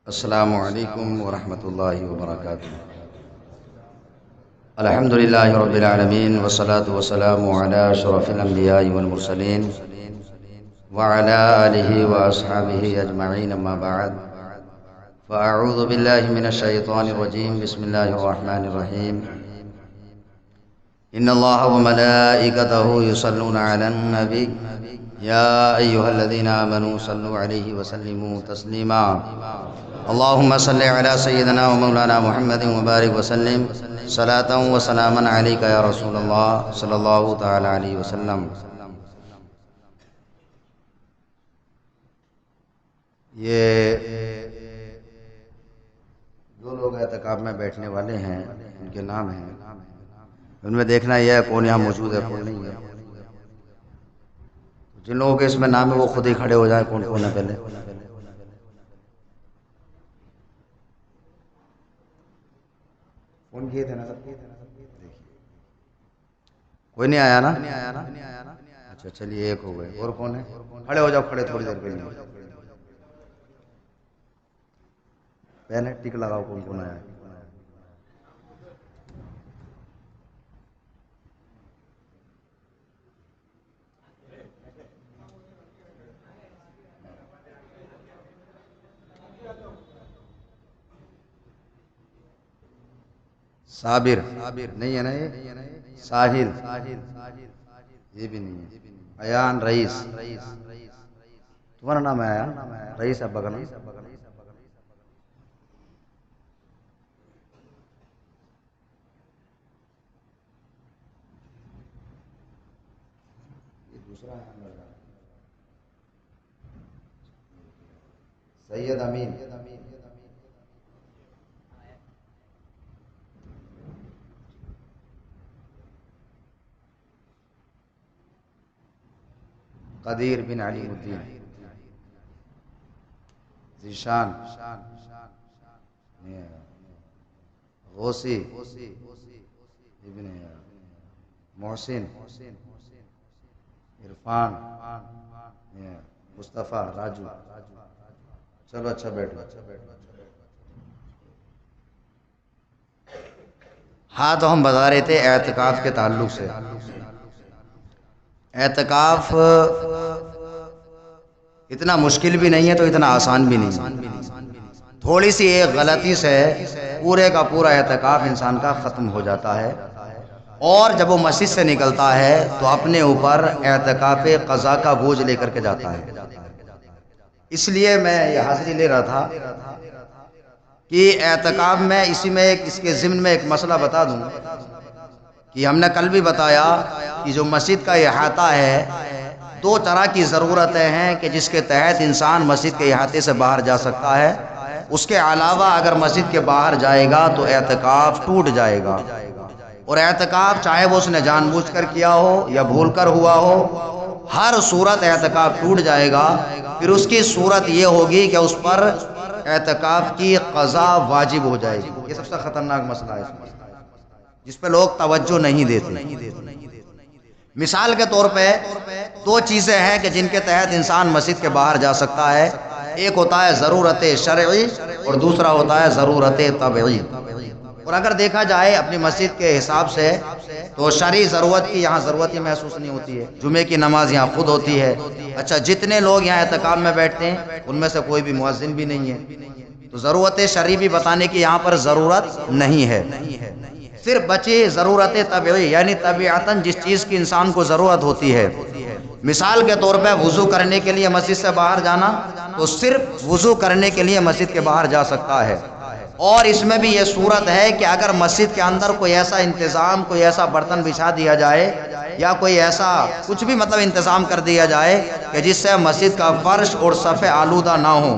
السلام علیکم ورحمۃ اللہ وبرکاتہ۔ الحمد للہ رب العالمین والصلاة والسلام علی اشرف الانبیاء والمرسلین وعلی آلہ واصحابہ اجمعین، اما بعد فاعوذ باللہ من الشیطان الرجیم، بسم اللہ الرحمن الرحیم۔ ان اللہ وملائکتہ یصلون علی النبی یا ایھا الذین آمنوا صلوا علیہ وسلموا تسلیما۔ اللہم صل علی سیدنا و مولانا محمد وبارک وسلم صلاۃ و سلاما علیک یا رسول اللہ صلی اللہ تعالی علیہ وسلم۔ یہ جو لوگ اعتکاف میں بیٹھنے والے ہیں ان کے نام ہیں، ان میں دیکھنا یہ ہے کون یہاں موجود ہے کون نہیں ہے۔ جن لوگوں کے اس میں نام ہے وہ خود ہی کھڑے ہو جائیں کون کون ہے پہلے۔ فون کیے تھے نا سب؟ کوئی نہیں آیا نا؟ اچھا چلیے ایک ہو گئے۔ اور کون ہے؟ کھڑے ہو جاؤ، کھڑے تھوڑی دیر کے لیے پہلے ٹک لگاؤ کون کون آیا ہے۔ صابر نہیں ہے نا؟ یہ ساحل یہ بھی نہیں ہے۔ ایان رئیس تمہارا نام ہے؟ ایان رئیس ابا کا نام؟ دوسرا سید امین، قدیر بن علی الدین، ذیشان، غوثی ابن محسن، عرفان، مصطفیٰ، راجو۔ چلو اچھا بیٹھو۔ ہاں تو ہم بتا رہے تھے اعتکاف کے تعلق سے۔ اعتکاف اتنا مشکل بھی نہیں ہے تو اتنا آسان بھی نہیں ہے۔ تھوڑی سی ایک غلطی سے پورے کا پورا اعتکاف انسان کا ختم ہو جاتا ہے، اور جب وہ مسجد سے نکلتا ہے تو اپنے اوپر اعتکاف قضا کا بوجھ لے کر کے جاتا ہے۔ اس لیے میں یہ حاضری لے رہا تھا کہ اعتکاف میں اس کے ضمن میں ایک مسئلہ بتا دوں کہ ہم نے کل بھی بتایا کہ جو مسجد کا احاطہ ہے، دو طرح کی ضرورتیں ہیں کہ جس کے تحت انسان مسجد کے احاطے سے باہر جا سکتا ہے۔ اس کے علاوہ اگر مسجد کے باہر جائے گا تو اعتکاف ٹوٹ جائے گا، اور اعتکاف چاہے وہ اس نے جان بوجھ کر کیا ہو یا بھول کر ہوا ہو، ہر صورت اعتکاف ٹوٹ جائے گا۔ پھر اس کی صورت یہ ہوگی کہ اس پر اعتکاف کی قضا واجب ہو جائے گی۔ یہ سب سے خطرناک مسئلہ ہے جس پہ لوگ توجہ نہیں دیتے۔ مثال کے طور پہ دو چیزیں ہیں کہ جن کے تحت انسان مسجد کے باہر جا سکتا ہے۔ ایک ہوتا ہے ضرورت شرعی اور دوسرا ہوتا ہے ضرورت طبعی۔ اور اگر دیکھا جائے اپنی مسجد کے حساب سے تو شرعی ضرورت کی یہاں ضرورت ہی محسوس نہیں ہوتی ہے۔ جمعے کی نماز یہاں خود ہوتی ہے۔ اچھا جتنے لوگ یہاں اعتکاف میں بیٹھتے ہیں ان میں سے کوئی بھی مؤذن بھی نہیں ہے، تو ضرورت شرعی بھی بتانے کی یہاں پر ضرورت نہیں ہے۔ صرف بچی ضرورت طبعی، یعنی طبیعتاً جس چیز کی انسان کو ضرورت ہوتی ہے۔ مثال کے طور پہ وضو کرنے کے لیے مسجد سے باہر جانا، تو صرف وضو کرنے کے لیے مسجد کے باہر جا سکتا ہے۔ اور اس میں بھی یہ صورت ہے کہ اگر مسجد کے اندر کوئی ایسا انتظام، کوئی ایسا برتن بچھا دیا جائے یا کوئی ایسا کچھ بھی انتظام کر دیا جائے کہ جس سے مسجد کا فرش اور صفحے آلودہ نہ ہو،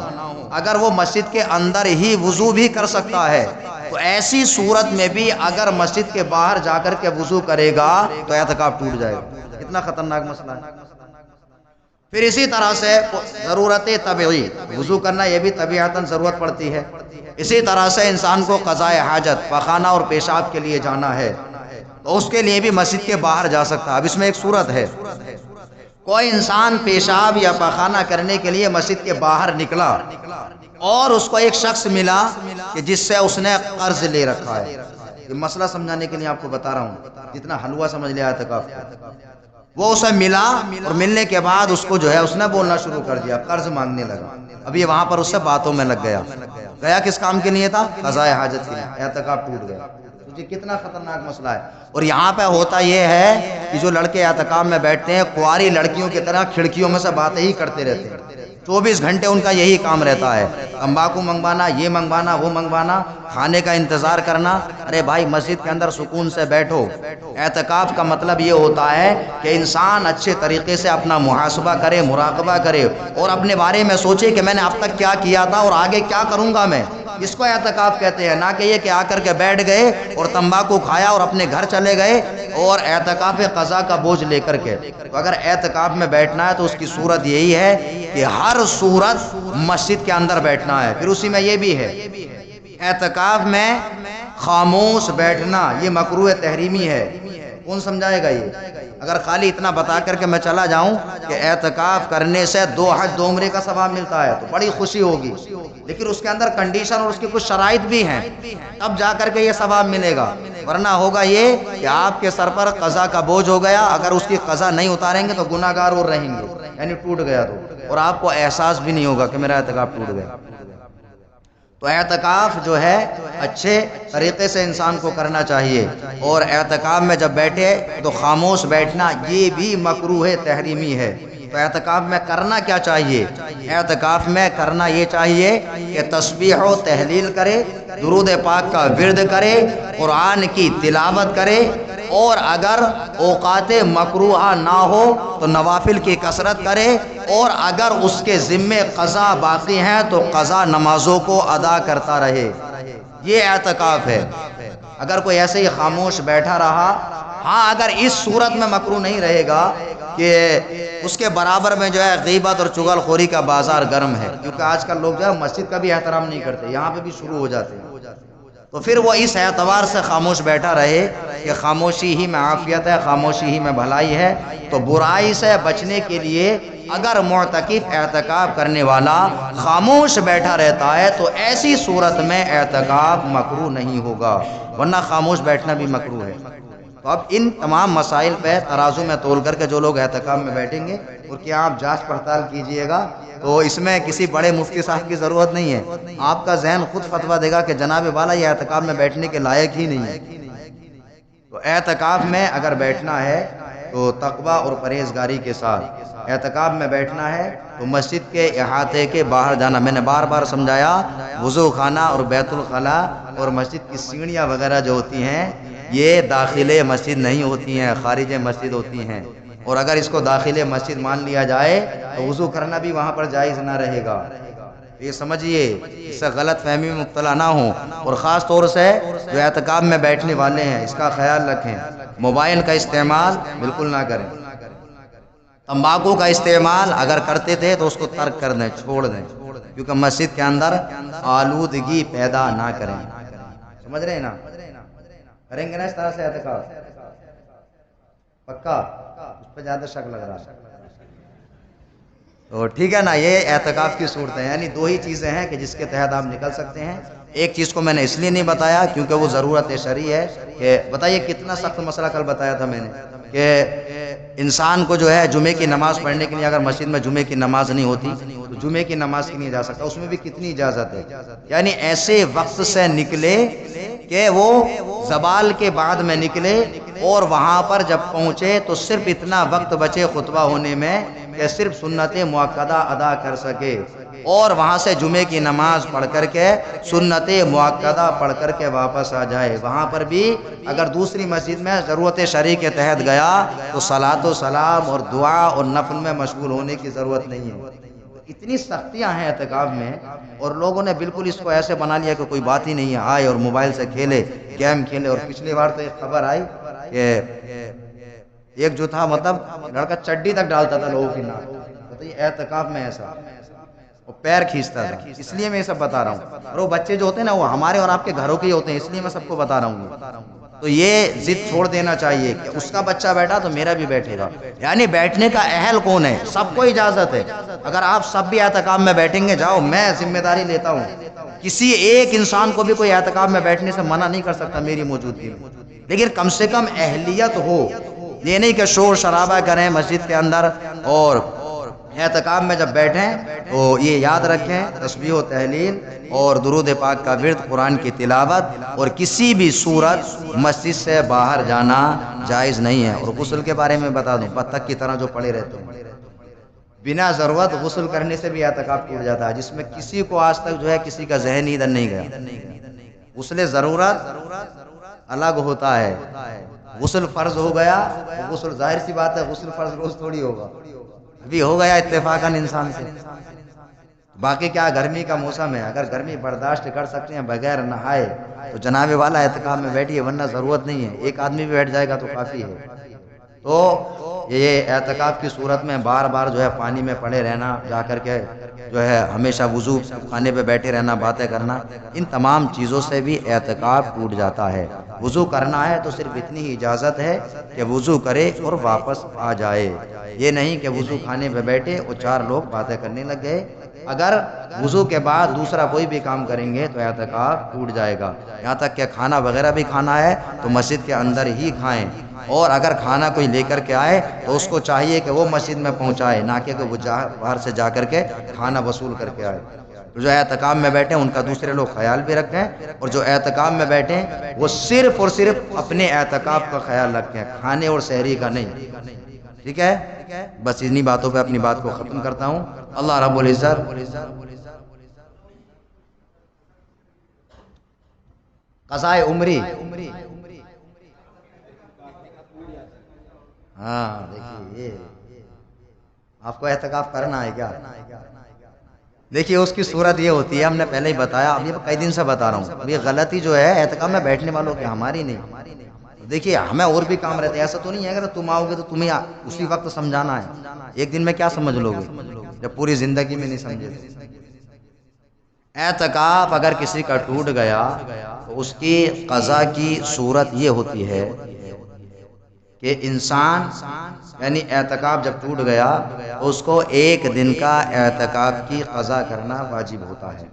اگر وہ مسجد کے اندر ہی وضو بھی کر سکتا ہے تو ایسی صورت میں بھی اگر مسجد کے باہر جا کر کے وضو کرے گا تو اعتکاف ٹوٹ جائے گا۔ اتنا خطرناک مسئلہ ہے۔ پھر اسی طرح سے ضرورت طبعی، وضو کرنا یہ بھی طبیعتاً ضرورت پڑتی ہے۔ اسی طرح سے انسان کو قضاء حاجت، پخانہ اور پیشاب کے لیے جانا ہے تو اس کے لیے بھی مسجد کے باہر جا سکتا ہے۔ اب اس میں ایک صورت ہے، کوئی انسان پیشاب یا پخانہ کرنے کے لیے مسجد کے باہر نکلا اور اس کو ایک شخص ملا کہ جس سے اس نے قرض لے رکھا ہے. یہ مسئلہ سمجھانے کے لیے آپ کو بتا رہا ہوں، جتنا حلوہ سمجھ لیا اعتکاف کو. وہ اسے ملا اور ملنے کے بعد اس کو جو ہے اس نے بولنا شروع کر دیا، قرض مانگنے لگا. اب یہ وہاں پر اس سے باتوں میں لگ گیا کس کام کے لیے تھا؟ قضاء حاجت کے لیے. اعتکاف ٹوٹ گیا. یہ کتنا خطرناک مسئلہ ہے. اور یہاں پہ ہوتا یہ ہے کہ جو لڑکے اعتکاف میں بیٹھتے ہیں کنواری لڑکیوں کی طرح کھڑکیوں میں سے باتیں ہی کرتے رہتے ہیں. 24 گھنٹے ان کا یہی کام رہتا ہے، تمباکو منگوانا، یہ منگوانا، وہ منگوانا، کھانے کا انتظار کرنا. ارے بھائی مسجد کے اندر سکون سے بیٹھو. اعتکاف کا مطلب یہ ہوتا ہے کہ انسان اچھے طریقے سے اپنا محاسبہ کرے، مراقبہ کرے اور اپنے بارے میں سوچے کہ میں نے اب تک کیا کیا تھا اور آگے کیا کروں گا میں. اس کو اعتکاف کہتے ہیں. نہ کہ یہ کہ آ کر کے بیٹھ گئے اور تمباکو کھایا اور اپنے گھر چلے گئے اور اعتکاف قضا کا بوجھ لے کر کے. تو اگر اعتکاف میں بیٹھنا ہے تو اس کی صورت یہی ہے کہ ہر صورت مسجد کے اندر بیٹھنا ہے. پھر اسی میں یہ بھی ہے اعتکاف میں خاموش بیٹھنا یہ مکروہ تحریمی ہے. کون سمجھائے گا یہ؟ اگر خالی اتنا بتا کر کے میں چلا جاؤں کہ اعتکاف کرنے سے 2 حج 2 عمرے کا ثواب ملتا ہے تو بڑی خوشی ہوگی، لیکن اس کے اندر کنڈیشن اور اس کی کچھ شرائط بھی ہیں، تب جا کر کے یہ ثواب ملے گا. ورنہ ہوگا یہ کہ آپ کے سر پر قضا کا بوجھ ہو گیا، اگر اس کی قضا نہیں اتاریں گے تو گناہ گار اور رہیں گے، یعنی ٹوٹ گیا تو، اور آپ کو احساس بھی نہیں ہوگا کہ میرا اعتکاف ٹوٹ گیا. تو اعتکاف جو ہے اچھے طریقے سے انسان کو کرنا چاہیے. اور اعتکاف میں جب بیٹھے تو خاموش بیٹھنا یہ بھی مکروہ تحریمی ہے. تو اعتکاف میں کرنا کیا چاہیے؟ اعتکاف میں کرنا یہ چاہیے کہ تسبیح و تحلیل کرے، درود پاک کا ورد کرے، قرآن کی تلاوت کرے، اور اگر اوقات مکروہہ نہ ہو تو نوافل کی کثرت کرے، اور اگر اس کے ذمے قضا باقی ہیں تو قضا نمازوں کو ادا کرتا رہے. یہ اعتکاف ہے. اگر کوئی ایسے ہی خاموش بیٹھا رہا، ہاں اگر اس صورت میں مکروہ نہیں رہے گا کہ اس کے برابر میں جو ہے غیبت اور چغل خوری کا بازار گرم ہے، کیونکہ آج کل لوگ جو ہے مسجد کا بھی احترام نہیں کرتے، یہاں پہ بھی شروع ہو جاتے ہیں. تو پھر وہ اس اعتبار سے خاموش بیٹھا رہے کہ خاموشی ہی میں عافیت ہے، خاموشی ہی میں بھلائی ہے. تو برائی سے بچنے کے لیے اگر معتکف اعتکاف کرنے والا خاموش بیٹھا رہتا ہے تو ایسی صورت میں اعتکاف مکروہ نہیں ہوگا، ورنہ خاموش بیٹھنا بھی مکروہ ہے. تو اب ان تمام مسائل پہ ترازو میں تول کر کے جو لوگ اعتکاف میں بیٹھیں گے اور کیا آپ جانچ پڑتال کیجئے گا، تو اس میں کسی بڑے مفتی صاحب کی ضرورت نہیں ہے. آپ کا ذہن خود فتویٰ دے گا کہ جناب والا یہ اعتکاف میں بیٹھنے کے لائق ہی نہیں ہے. تو اعتکاف میں اگر بیٹھنا ہے تو تقویٰ اور پرہیزگاری کے ساتھ اعتکاف میں بیٹھنا ہے تو مسجد کے احاطے کے باہر جانا. میں نے بار بار سمجھایا وضو خانہ اور بیت الخلا اور مسجد کی سیڑھیاں وغیرہ جو ہوتی ہیں یہ داخل مسجد نہیں ہوتی ہیں، خارج مسجد ہوتی ہیں. اور اگر اس کو داخل مسجد مان لیا جائے تو وضو کرنا بھی وہاں پر جائز نہ رہے گا. یہ سمجھیے، اس سے غلط فہمی میں مبتلا نہ ہوں. اور خاص طور سے جو اعتکاف میں بیٹھنے والے ہیں اس کا خیال رکھیں، موبائل کا استعمال بالکل نہ کریں. تمباکو کا استعمال اگر کرتے تھے تو اس کو ترک کر دیں، چھوڑ دیں، کیونکہ مسجد کے اندر آلودگی پیدا نہ کریں. سمجھ رہے ہیں نا؟ کریں گے نا اس طرح سے اعتکاف؟ پکا؟ اس پہ زیادہ شک لگ رہا ہے. تو ٹھیک ہے نا، یہ اعتکاف کی صورتیں، یعنی 2 ہی چیزیں ہیں کہ جس کے تحت آپ نکل سکتے ہیں. ایک چیز کو میں نے اس لیے نہیں بتایا کیونکہ وہ ضرورت شرعی ہے. کہ بتائیے کتنا سخت مسئلہ کل بتایا تھا میں نے کہ انسان کو جو ہے جمعے کی نماز پڑھنے کے لیے اگر مسجد میں جمعے کی نماز نہیں ہوتی تو جمعے کی نماز کی نہیں جا سکتا. اس میں بھی کتنی اجازت ہے، یعنی ایسے وقت سے نکلے کہ وہ زوال کے بعد میں نکلے اور وہاں پر جب پہنچے تو صرف اتنا وقت بچے خطبہ ہونے میں کہ صرف سنت مؤکدہ ادا کر سکے، اور وہاں سے جمعے کی نماز پڑھ کر کے سنت مؤکدہ پڑھ کر کے واپس آ جائے. وہاں پر بھی اگر دوسری مسجد میں ضرورت شرعی کے تحت گیا تو صلاۃ و سلام اور دعا اور نفل میں مشغول ہونے کی ضرورت نہیں ہے. اتنی سختیاں ہیں اعتکاف میں، اور لوگوں نے بالکل اس کو ایسے بنا لیا کہ کوئی بات ہی نہیں ہے، آئے اور موبائل سے کھیلے، گیم کھیلے. اور پچھلی بار تو ایک خبر آئی کہ ایک جو تھا مطلب لڑکا چڈی تک ڈالتا تھا لوگوں کی ناک، بتائیے اعتکاف میں ایسا، وہ پیر کھینچتا تھا. اس لیے میں یہ سب بتا رہا ہوں. اور وہ بچے جو ہوتے ہیں نا وہ ہمارے اور آپ کے گھروں کے ہی ہوتے ہیں، اس لیے میں سب کو بتا رہا ہوں. تو یہ ضد چھوڑ دینا چاہیے کہ اس کا بچہ بیٹھا تو میرا بھی بیٹھے گا، یعنی بیٹھنے کا اہل کون ہے؟ سب کو اجازت ہے۔ اگر آپ سب بھی اعتکاف میں بیٹھیں گے، جاؤ میں ذمہ داری لیتا ہوں، کسی ایک انسان کو بھی کوئی اعتکاف میں بیٹھنے سے منع نہیں کر سکتا میری موجودگی میں، لیکن کم سے کم اہلیت ہو۔ یہ نہیں کہ شور شرابہ کریں مسجد کے اندر، اور اعتکاف میں جب بیٹھیں تو یہ یاد رکھیں تسبیح و تحلیل اور درود پاک کا ورد، قرآن کی تلاوت، اور کسی بھی صورت مسجد سے باہر جانا جائز نہیں ہے۔ اور غسل کے بارے میں بتا دوں، بطخ کی طرح جو پڑے رہتے ہیں، بنا ضرورت غسل کرنے سے بھی اعتکاف ٹوٹ جاتا ہے، جس میں کسی کو آج تک جو ہے کسی کا ذہن ادھر نہیں گیا۔ غسل ضرورت الگ ہوتا ہے، غسل فرض ہو گیا تو غسل، ظاہر سی بات ہے غسل فرض روز تھوڑی ہوگا، ابھی ہو گیا اتفاقاً انسان سے۔ باقی کیا گرمی کا موسم ہے، اگر گرمی برداشت کر سکتے ہیں بغیر نہائے تو جناب والا اعتکاف میں بیٹھیے، ورنہ ضرورت نہیں ہے، ایک آدمی بھی بیٹھ جائے گا تو کافی ہے۔ تو یہ اعتکاف کی صورت میں بار بار جو ہے پانی میں پڑے رہنا، جا کر کے جو ہے ہمیشہ وضو خانے پہ بیٹھے رہنا، باتیں کرنا، ان تمام چیزوں سے بھی اعتکاف ٹوٹ جاتا ہے۔ وضو کرنا ہے تو صرف اتنی ہی اجازت ہے کہ وضو کرے اور واپس آ جائے، یہ نہیں کہ وضو خانے پہ بیٹھے اور چار لوگ باتیں کرنے لگ گئے۔ اگر وضو کے بعد دوسرا کوئی بھی کام کریں گے تو اعتکاف ٹوٹ جائے گا۔ یہاں تک کہ کھانا وغیرہ بھی کھانا ہے تو مسجد کے اندر ہی کھائیں، اور اگر کھانا کوئی لے کر کے آئے تو اس کو چاہیے کہ وہ مسجد میں پہنچائے، نہ کہ وہ باہر سے جا کر کے کھانا وصول کر کے آئے۔ جو اعتکاف میں بیٹھے ان کا دوسرے لوگ خیال بھی رکھیں، اور جو اعتکاف میں بیٹھے وہ صرف اور صرف اپنے اعتکاف کا خیال رکھیں، کھانے اور سحری کا نہیں۔ ٹھیک ہے، بس انہی باتوں پہ اپنی بات کو ختم کرتا ہوں۔ اللہ رب العزت قضائے عمری، ہاں دیکھیے یہ آپ کو اعتکاف کرنا ہے کیا؟ دیکھیے اس کی صورت یہ ہوتی ہے، ہم نے پہلے ہی بتایا، اب یہ کئی دن سے بتا رہا ہوں، یہ غلطی جو ہے اعتکاف میں بیٹھنے والوں کی، ہماری نہیں۔ دیکھیے ہمیں اور بھی کام رہتے ہیں، ایسا تو نہیں ہے اگر تم آؤ گے تو تمہیں اسی وقت سمجھانا ہے، ایک دن میں کیا سمجھ لو گے جب پوری زندگی میں نہیں سمجھے۔ اعتکاف اگر کسی کا ٹوٹ گیا تو اس کی قضا کی صورت یہ ہوتی ہے کہ انسان، یعنی اعتکاف جب ٹوٹ گیا تو اس کو ایک دن کا اعتکاف کی قضا کرنا واجب ہوتا ہے،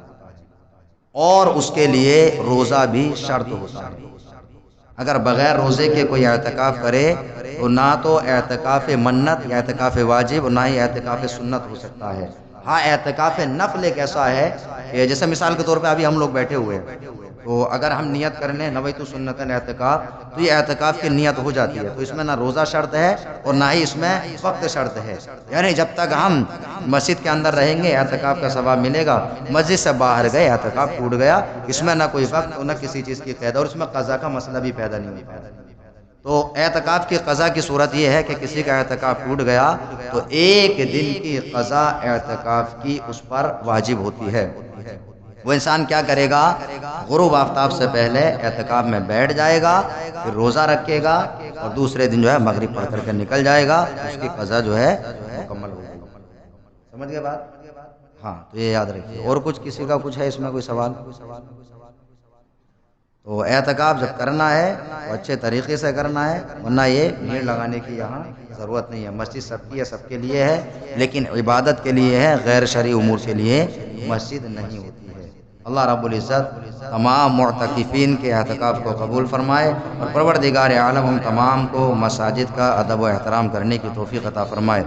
اور اس کے لیے روزہ بھی شرط ہوتا ہے۔ اگر بغیر روزے کے کوئی اعتکاف کرے تو نہ تو اعتکاف منت یا اعتکاف واجب، اور نہ ہی اعتکاف سنت ہو سکتا ہے۔ ہاں اعتکاف نفل ایک ایسا ہے کہ جیسے مثال کے طور پہ ابھی ہم لوگ بیٹھے ہوئے ہیں، تو اگر ہم نیت کر لیں نویت سنتاً اعتکاف، تو یہ اعتکاف کی نیت ہو جاتی ہے، تو اس میں نہ روزہ شرط ہے اور نہ ہی اس میں وقت شرط ہے، یعنی جب تک ہم مسجد کے اندر رہیں گے اعتکاف کا ثواب ملے گا، مسجد سے باہر گئے اعتکاف ٹوٹ گیا، اس میں نہ کوئی وقت اور نہ کسی چیز کی قید، اور اس میں قضا کا مسئلہ بھی پیدا نہیں ہوتا۔ تو اعتکاف کی قضا کی صورت یہ ہے کہ کسی کا اعتکاف ٹوٹ گیا تو ایک دن کی قضا اعتکاف کی اس پر واجب ہوتی ہے۔ وہ انسان کیا کرے گا؟ غروب آفتاب سے پہلے اعتکاف میں بیٹھ جائے گا، پھر روزہ رکھے گا، اور دوسرے دن جو ہے مغرب پڑھ کر کے نکل جائے گا، اس کی قضا جو ہے مکمل ہو جائے گی۔ سمجھ گئے بات؟ ہاں تو یہ یاد رکھیے۔ اور کچھ کسی کا کچھ ہے اس میں کوئی سوال؟ تو اعتکاف جب کرنا ہے تو اچھے طریقے سے کرنا ہے، ورنہ یہ بھیڑ لگانے کی یہاں ضرورت نہیں ہے۔ مسجد سب کی ہے، سب کے لیے ہے، لیکن عبادت کے لیے ہے، غیر شرعی امور کے لیے مسجد نہیں ہوتی ہے۔ اللہ رب العزت تمام معتکفین کے اعتکاف کو قبول فرمائے، اور پروردگار عالم ہم تمام کو مساجد کا ادب و احترام کرنے کی توفیق عطا فرمائے۔